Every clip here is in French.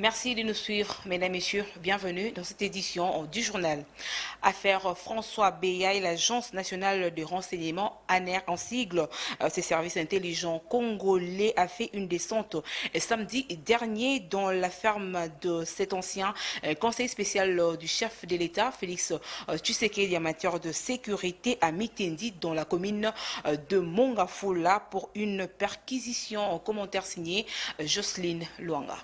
Merci de nous suivre, mesdames et messieurs. Bienvenue dans cette édition du journal. Affaire François Beya et l'Agence nationale de renseignement ANER en sigle. Ces services intelligents congolais a fait une descente samedi dernier dans la ferme de cet ancien conseil spécial du chef de l'État, Félix Tshisekedi, en matière de sécurité à Mitendi, dans la commune de Mongafula, pour une perquisition. En commentaire signé Jocelyne Luanga.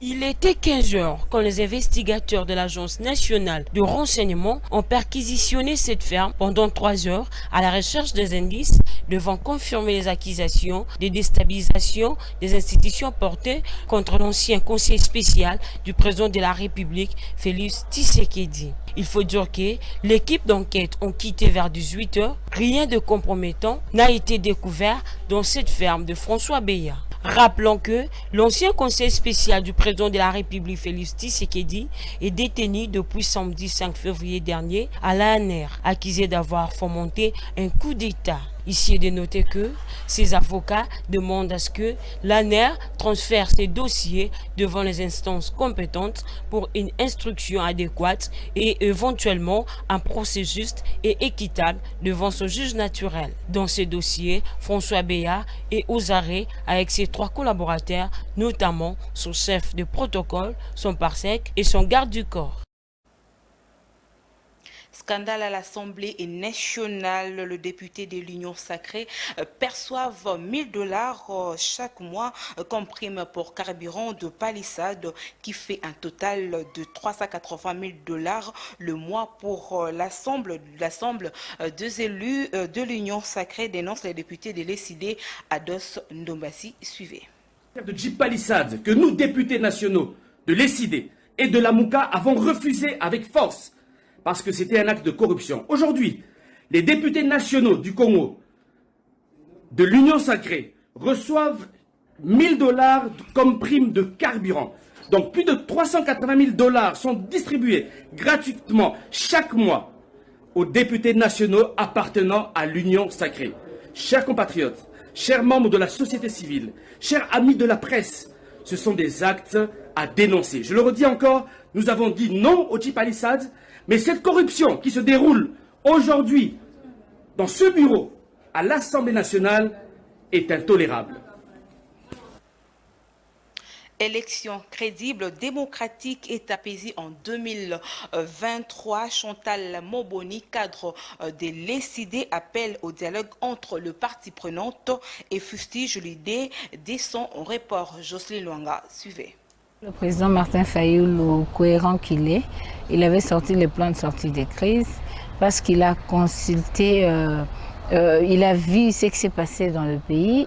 Il était 15 heures quand les investigateurs de l'Agence nationale de renseignement ont perquisitionné cette ferme pendant 3 heures à la recherche des indices devant confirmer les accusations de déstabilisation des institutions portées contre l'ancien conseiller spécial du président de la République, Félix Tshisekedi. Il faut dire que l'équipe d'enquête ont quitté vers 18 heures. Rien de compromettant n'a été découvert dans cette ferme de François Beya. Rappelons que l'ancien conseiller spécial du président de la République, Félix Tshisekedi, est détenu depuis samedi 5 février dernier à l'ANR, accusé d'avoir fomenté un coup d'État. Ici est de noter que ses avocats demandent à ce que l'ANER transfère ses dossiers devant les instances compétentes pour une instruction adéquate et éventuellement un procès juste et équitable devant son juge naturel. Dans ces dossiers, François Beya est aux arrêts avec ses 3 collaborateurs, notamment son chef de protocole, son parsec et son garde du corps. Scandale à l'Assemblée nationale. Le député de l'Union sacrée perçoivent $1000 chaque mois comme prime pour carburant de palissade, qui fait un total de $380 000 le mois pour l'ensemble des élus de l'Union sacrée, dénonce les députés de l'ECD. Ados Ndombasi, suivez. De Jeep Palissade que nous, députés nationaux de l'ECD et de la Mouka, avons refusé avec force parce que c'était un acte de corruption. Aujourd'hui, les députés nationaux du Congo, de l'Union sacrée, reçoivent $1000 comme prime de carburant. Donc plus de $380 000 sont distribués gratuitement chaque mois aux députés nationaux appartenant à l'Union sacrée. Chers compatriotes, chers membres de la société civile, chers amis de la presse, ce sont des actes à dénoncer. Je le redis encore, nous avons dit non au Jeep Palissade, mais cette corruption qui se déroule aujourd'hui dans ce bureau à l'Assemblée nationale est intolérable. Élection crédible, démocratique et apaisée en 2023. Chantal Moboni, cadre de l'ECD, appelle au dialogue entre le parti prenante et fustige l'idée de son report. Jocelyne Luanga, suivez. Le président Martin Fayulu, cohérent qu'il est, il avait sorti le plan de sortie des crises parce qu'il a consulté, il a vu ce qui s'est passé dans le pays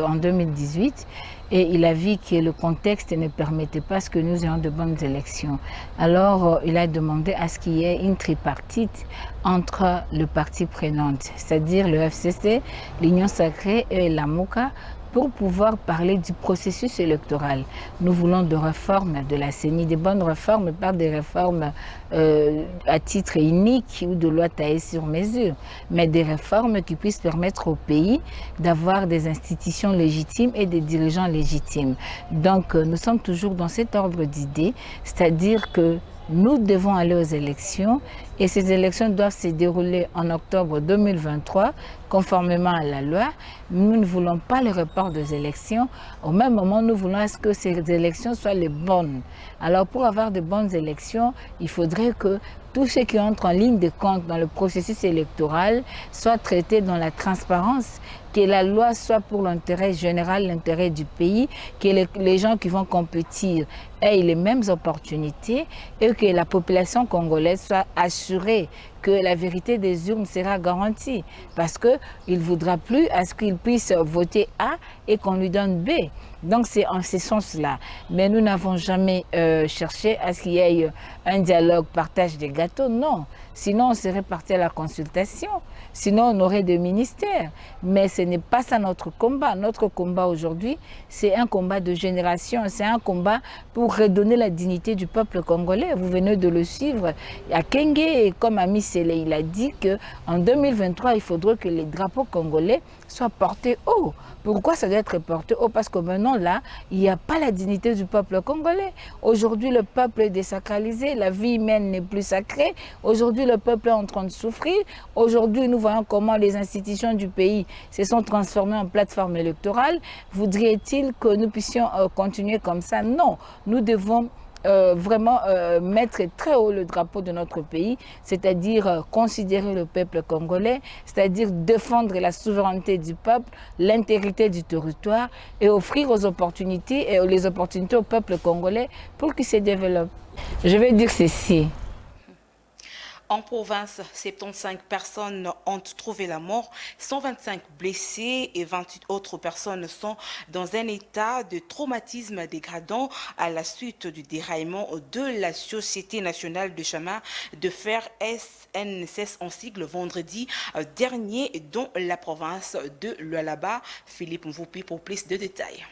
en 2018 et il a vu que le contexte ne permettait pas que nous ayons de bonnes élections. Alors, il a demandé à ce qu'il y ait une tripartite entre le parti prenante, c'est-à-dire le FCC, l'Union sacrée et la MOCA, pour pouvoir parler du processus électoral. Nous voulons de réformes de la CENI, des bonnes réformes, pas des réformes à titre unique ou de loi taillée sur mesure, mais des réformes qui puissent permettre au pays d'avoir des institutions légitimes et des dirigeants légitimes. Donc nous sommes toujours dans cet ordre d'idées, c'est-à-dire que nous devons aller aux élections et ces élections doivent se dérouler en octobre 2023 conformément à la loi. Nous ne voulons pas le report des élections. Au même moment, nous voulons que ces élections soient les bonnes. Alors pour avoir de bonnes élections, il faudrait que tous ceux qui entrent en ligne de compte dans le processus électoral soient traités dans la transparence, que la loi soit pour l'intérêt général, l'intérêt du pays, que les gens qui vont compétir aient les mêmes opportunités et que la population congolaise soit assurée que la vérité des urnes sera garantie, parce qu'il ne voudra plus à ce qu'il puisse voter A et qu'on lui donne B. Donc c'est en ce sens-là. Mais nous n'avons jamais cherché à ce qu'il y ait un dialogue, partage des gâteaux, non. Sinon on serait parti à la consultation, sinon on aurait des ministères. Mais ce n'est pas ça notre combat. Notre combat aujourd'hui, c'est un combat de génération, c'est un combat pour redonner la dignité du peuple congolais. Vous venez de le suivre à Kenge, comme a mis scellé. Il a dit qu'en 2023, il faudrait que les drapeaux congolais soient portés haut. Pourquoi ça doit être porté haut? Parce que maintenant, là, il n'y a pas la dignité du peuple congolais. Aujourd'hui, le peuple est désacralisé, la vie humaine n'est plus sacrée. Aujourd'hui, le peuple est en train de souffrir. Aujourd'hui, nous voyons comment les institutions du pays se sont transformées en plateforme électorale. Voudrait-il que nous puissions continuer comme ça? Non, nous devons vraiment mettre très haut le drapeau de notre pays, c'est-à-dire considérer le peuple congolais, c'est-à-dire défendre la souveraineté du peuple, l'intégrité du territoire et offrir les opportunités au peuple congolais pour qu'il se développe. Je vais dire ceci. En province, 75 personnes ont trouvé la mort, 125 blessés et 28 autres personnes sont dans un état de traumatisme dégradant à la suite du déraillement de la Société nationale de chemin de fer SNCF en sigle vendredi dernier dans la province de Lualaba. Philippe Mvoupi pour plus de détails.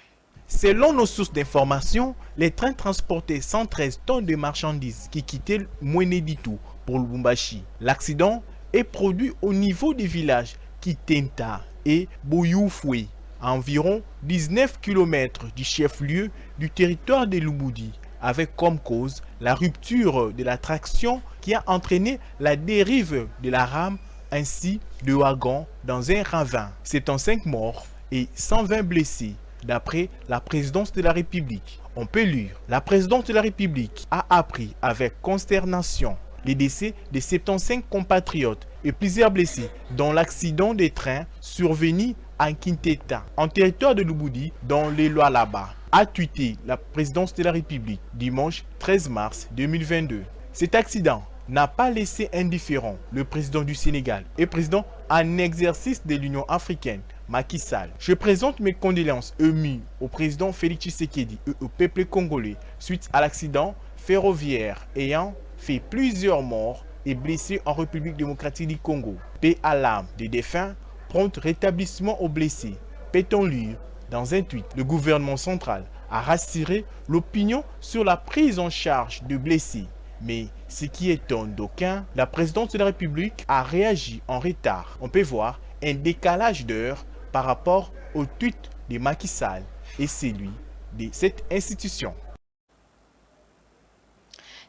Selon nos sources d'information, les trains transportaient 113 tonnes de marchandises qui quittaient Mweneditu pour Lubumbashi. L'accident est produit au niveau des villages Kitenta et Boyoufoué, à environ 19 km du chef-lieu du territoire de Lubudi, avec comme cause la rupture de la traction qui a entraîné la dérive de la rame ainsi de wagons dans un ravin. C'est en 5 morts et 120 blessés. D'après la présidence de la République. On peut lire, la présidence de la République a appris avec consternation les décès de 75 compatriotes et plusieurs blessés dans l'accident des trains survenu à Kinteta, en territoire de Lubudi, dans les Lualaba, a tweeté la présidence de la République dimanche 13 mars 2022. Cet accident n'a pas laissé indifférent le président du Sénégal et président en exercice de l'Union africaine, Macky Sall. Je présente mes condoléances émues au président Félix Tshisekedi et au peuple congolais suite à l'accident ferroviaire ayant fait plusieurs morts et blessés en République démocratique du Congo. Paix à l'âme des défunts, prompt rétablissement aux blessés. Peut-on lire dans un tweet, le gouvernement central a rassuré l'opinion sur la prise en charge de blessés. Mais ce qui étonne d'aucuns, la présidence de la République a réagi en retard. On peut voir un décalage d'heure par rapport au tweet de Macky Sall et celui de cette institution.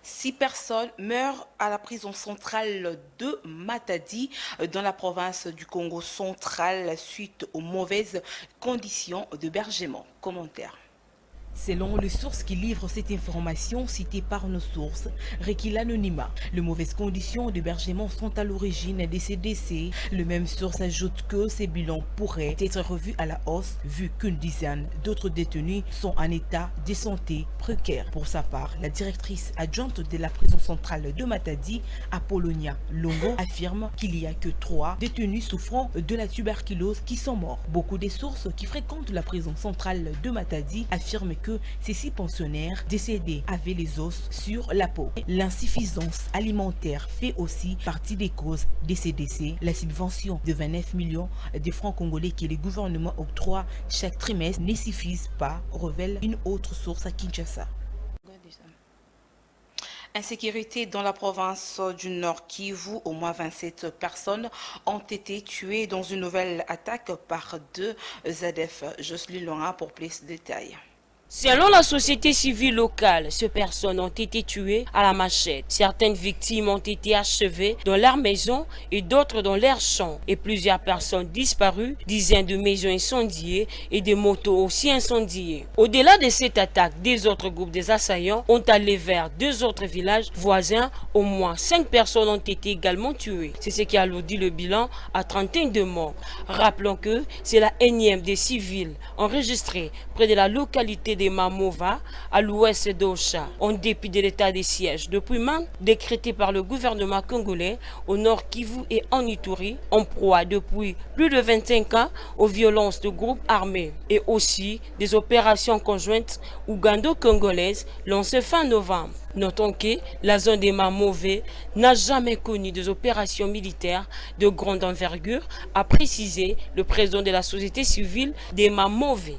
6 personnes meurent à la prison centrale de Matadi dans la province du Congo central suite aux mauvaises conditions d'hébergement. Commentaire. Selon les sources qui livrent cette information citée par nos sources, requis l'anonymat. Les mauvaises conditions d'hébergement sont à l'origine de ces décès. Le même source ajoute que ces bilans pourraient être revus à la hausse vu qu'une dizaine d'autres détenus sont en état de santé précaire. Pour sa part, la directrice adjointe de la prison centrale de Matadi, Apollonia Longo, affirme qu'il n'y a que 3 détenus souffrant de la tuberculose qui sont morts. Beaucoup des sources qui fréquentent la prison centrale de Matadi affirment que ces 6 pensionnaires décédés avaient les os sur la peau. L'insuffisance alimentaire fait aussi partie des causes de ces décès. La subvention de 29 millions de francs congolais que le gouvernement octroie chaque trimestre ne suffisent pas, révèle une autre source à Kinshasa. Insécurité dans la province du Nord Kivu, au moins 27 personnes ont été tuées dans une nouvelle attaque par 2 ZF. Jocelyne Laurent pour plus de détails. Selon la société civile locale, ces personnes ont été tuées à la machette. Certaines victimes ont été achevées dans leur maison et d'autres dans leurs champs. Et plusieurs personnes disparues, dizaines de maisons incendiées et des motos aussi incendiées. Au-delà de cette attaque, des autres groupes des assaillants ont allé vers 2 autres villages voisins. Au moins 5 personnes ont été également tuées. C'est ce qui alourdit le bilan à 31 de morts. Rappelons que c'est la énième des civils enregistrés près de la localité de Mamova, à l'ouest d'Ocha, en dépit de l'état de siège depuis mai décrété par le gouvernement congolais au nord Kivu et en Ituri, en proie depuis plus de 25 ans aux violences de groupes armés et aussi des opérations conjointes ougando-congolaises lancées fin novembre. Notons que la zone des Mamové n'a jamais connu des opérations militaires de grande envergure, a précisé le président de la société civile des Mamové.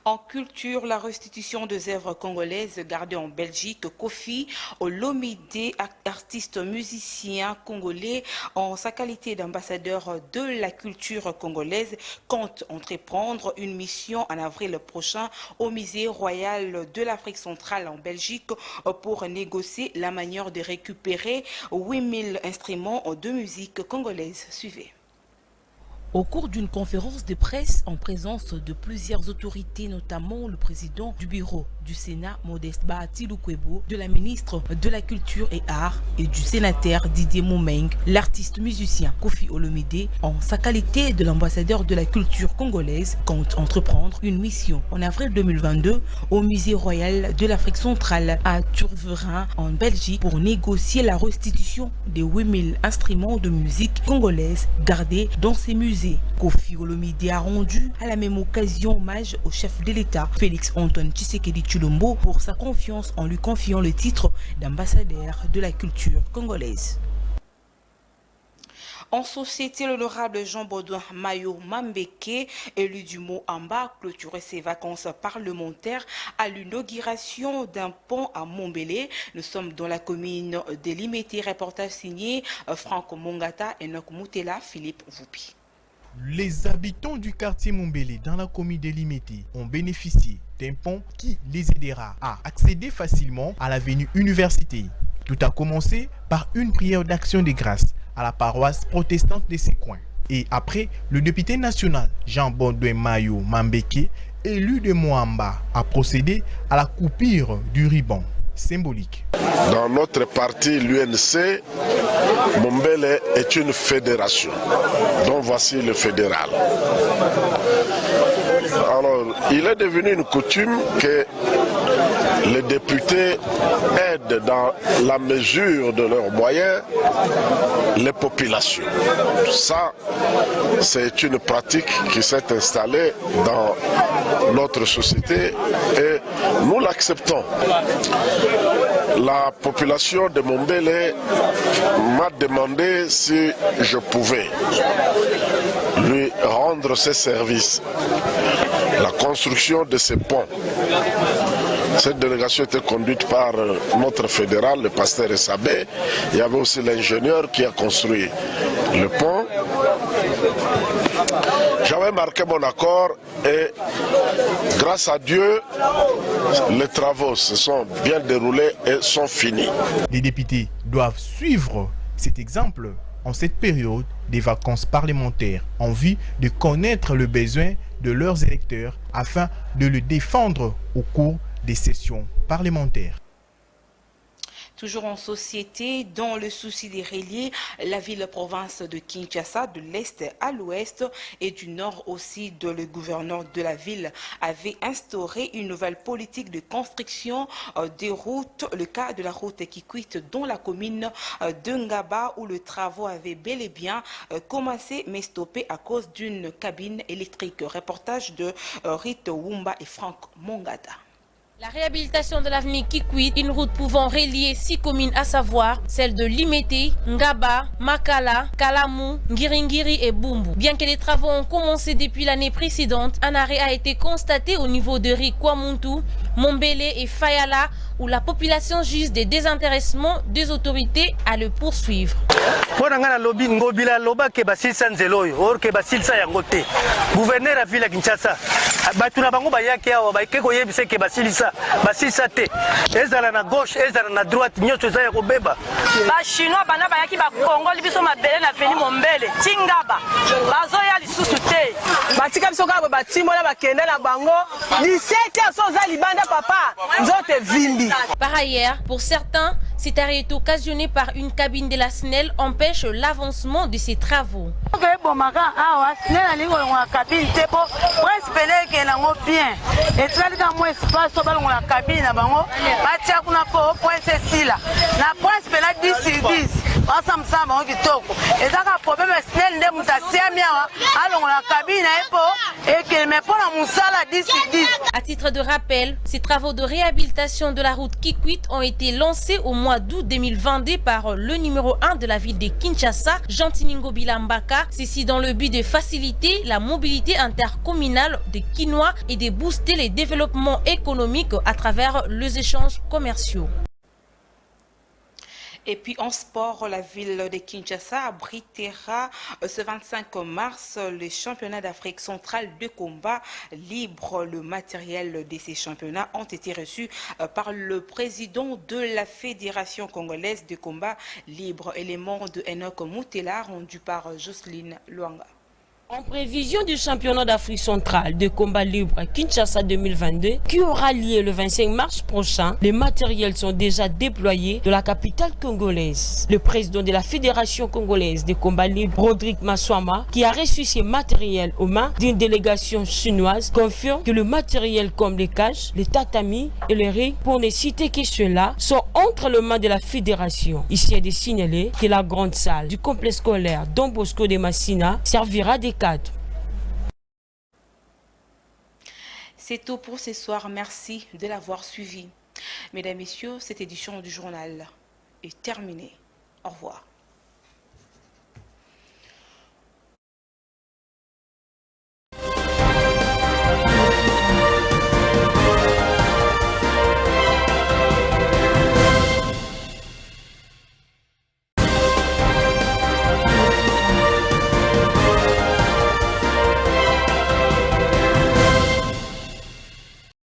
En culture, la restitution des œuvres congolaises gardées en Belgique, Kofi Olomide, artiste musicien congolais en sa qualité d'ambassadeur de la culture congolaise, compte entreprendre une mission en avril prochain au Musée royal de l'Afrique centrale en Belgique pour négocier la manière de récupérer 8000 instruments de musique congolaise. Suivez. Au cours d'une conférence de presse en présence de plusieurs autorités, notamment le président du bureau du Sénat, Modeste Bahati Lukwebo, de la ministre de la Culture et Arts et du sénateur Didier Moumeng, l'artiste musicien Kofi Olomide, en sa qualité de l'ambassadeur de la culture congolaise, compte entreprendre une mission en avril 2022 au Musée royal de l'Afrique centrale à Turverin en Belgique pour négocier la restitution des 8000 instruments de musique congolaise gardés dans ces musées. Kofi Olomide a rendu à la même occasion hommage au chef de l'État, Félix Antoine Tshisekedi Tshilombo, pour sa confiance en lui confiant le titre d'ambassadeur de la culture congolaise. En société, l'honorable Jean-Baudouin Mayo Mambeke, élu du Moamba, clôturait ses vacances parlementaires à l'inauguration d'un pont à Mombélé. Nous sommes dans la commune de Limete. Reportage signé Franck Mongata et Nok Moutela, Philippe Voupi. Les habitants du quartier Mombélé dans la commune de Limete ont bénéficié d'un pont qui les aidera à accéder facilement à l'avenue Université. Tout a commencé par une prière d'action de grâce à la paroisse protestante de ces coins. Et après, le député national Jean-Baudouin Mayo Mambeke, élu de Moamba, a procédé à la coupure du ruban symbolique. Dans notre parti, l'UNC, Mombélé est une fédération, dont voici le fédéral. Alors, il est devenu une coutume que les députés aident dans la mesure de leurs moyens les populations. Ça, c'est une pratique qui s'est installée dans notre société et nous l'acceptons. La population de Mombélé m'a demandé si je pouvais lui rendre ses services. La construction de ces ponts. Cette délégation était conduite par notre fédéral, le pasteur Essabé. Il y avait aussi l'ingénieur qui a construit le pont. J'avais marqué mon accord et grâce à Dieu, les travaux se sont bien déroulés et sont finis. Les députés doivent suivre cet exemple en cette période des vacances parlementaires en vue de connaître le besoin de leurs électeurs afin de le défendre au cours des sessions parlementaires. Toujours en société, dans le souci des relier, la ville-province de Kinshasa, de l'Est à l'Ouest et du Nord aussi, de le gouverneur de la ville avait instauré une nouvelle politique de construction des routes. Le cas de la route qui quitte dans la commune de Ngaba où le travaux avait bel et bien commencé mais stoppé à cause d'une cabine électrique. Reportage de Rite Wumba et Franck Mongata. La réhabilitation de l'avenue Kikwit, une route pouvant relier 6 communes à savoir celles de Limete, Ngaba, Makala, Kalamou, Ngiringiri et Bumbu. Bien que les travaux ont commencé depuis l'année précédente, un arrêt a été constaté au niveau de Rikwamuntu, Mombélé et Fayala où la population juge des désintéressements des autorités à le poursuivre. Gouverneur a ville Kinshasa batuna bango bayaki awa bayeke koyebisa ke basilisa te ezala na gauche ezala na droite nyonso eza ya kobeba ba chinois bana bayaki ba Congo libiso mabele na veni Mombele tingaba bazoya lisusu te batika biso ka batimola bakende na bango 17 so za libanda papa nzote vimbi. Par ailleurs, pour certains, cet arrêt est occasionné par une cabine de la SNEL empêche l'avancement de ces travaux. problème Wesley nde mutasiami awa alongola kabine epo ekeme pona musala 10/10. À titre de rappel, ces travaux de réhabilitation de la route Kikwit ont été lancés au mois d'août 2022 par le numéro 1 de la ville de Kinshasa, Jean-Tiningo Bilambaka. Ceci dans le but de faciliter la mobilité intercommunale des Kinois et de booster les développements économiques à travers les échanges commerciaux. Et puis en sport, la ville de Kinshasa abritera ce 25 mars les championnats d'Afrique centrale de combat libre. Le matériel de ces championnats ont été reçus par le président de la Fédération congolaise de combat libre, élément de Enoch Moutela, rendu par Jocelyne Luanga. En prévision du championnat d'Afrique centrale de combat libre Kinshasa 2022 qui aura lieu le 25 mars prochain, les matériels sont déjà déployés de la capitale congolaise. Le président de la Fédération congolaise de combat libre, Rodrigue Maswama, qui a reçu ces matériels aux mains d'une délégation chinoise, confirme que le matériel comme les cages, les tatamis et les rings, pour ne citer que ceux-là, sont entre les mains de la Fédération. Ici est de signaler que la grande salle du complexe scolaire Don Bosco de Massina servira de cadre. C'est tout pour ce soir. Merci de l'avoir suivi. Mesdames, Messieurs, cette édition du journal est terminée. Au revoir.